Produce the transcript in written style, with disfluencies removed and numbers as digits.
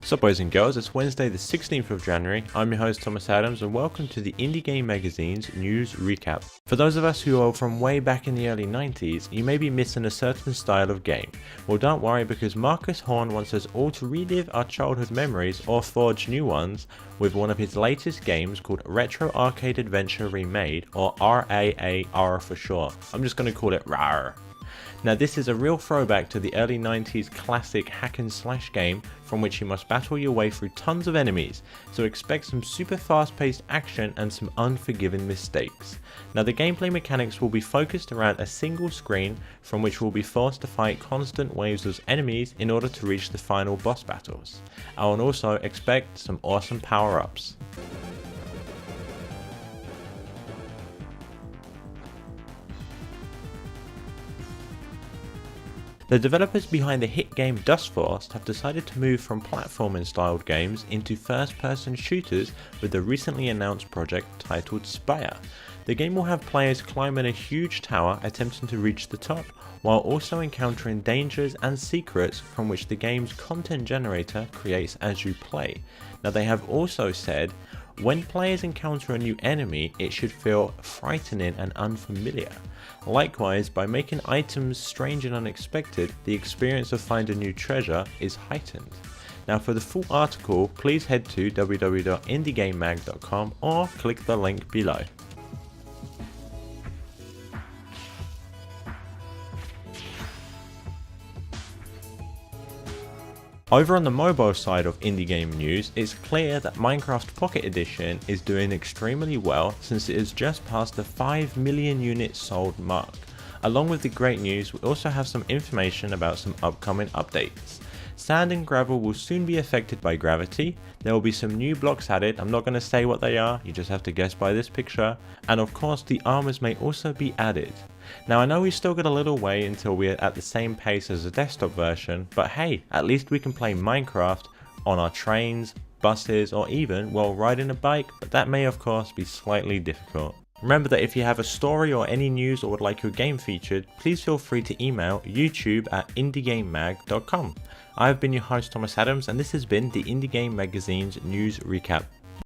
So boys and girls, it's Wednesday the 16th of January, I'm your host Thomas Adams and welcome to the Indie Game Magazine's News Recap. For those of us who are from way back in the early 90s, you may be missing a certain style of game. Well, don't worry, because Marcus Horn wants us all to relive our childhood memories or forge new ones with one of his latest games called Retro Arcade Adventure Remade, or RAAR for short. I'm just going to call it RAAR. Now this is a real throwback to the early 90s classic hack and slash game from which you must battle your way through tons of enemies, so expect some super fast paced action and some unforgiving mistakes. Now the gameplay mechanics will be focused around a single screen from which we'll be forced to fight constant waves of enemies in order to reach the final boss battles. I will also expect some awesome power ups. The developers behind the hit game Dustforce have decided to move from platforming styled games into first person shooters with the recently announced project titled Spire. The game will have players climbing a huge tower attempting to reach the top, while also encountering dangers and secrets from which the game's content generator creates as you play. Now they have also said, when players encounter a new enemy, it should feel frightening and unfamiliar. Likewise, by making items strange and unexpected, the experience of finding new treasure is heightened. Now for the full article, please head to www.indiegamemag.com or click the link below. Over on the mobile side of indie game news, it's clear that Minecraft Pocket Edition is doing extremely well since it has just passed the 5 million units sold mark. Along with the great news, we also have some information about some upcoming updates. Sand and gravel will soon be affected by gravity, there will be some new blocks added, I'm not going to say what they are, you just have to guess by this picture, and of course the armors may also be added. Now I know we've still got a little way until we're at the same pace as the desktop version, but hey, at least we can play Minecraft on our trains, buses, or even while riding a bike, but that may of course be slightly difficult. Remember that if you have a story or any news or would like your game featured, please feel free to email youtube@indiegamemag.com. I have been your host Thomas Adams and this has been the Indie Game Magazine's News Recap.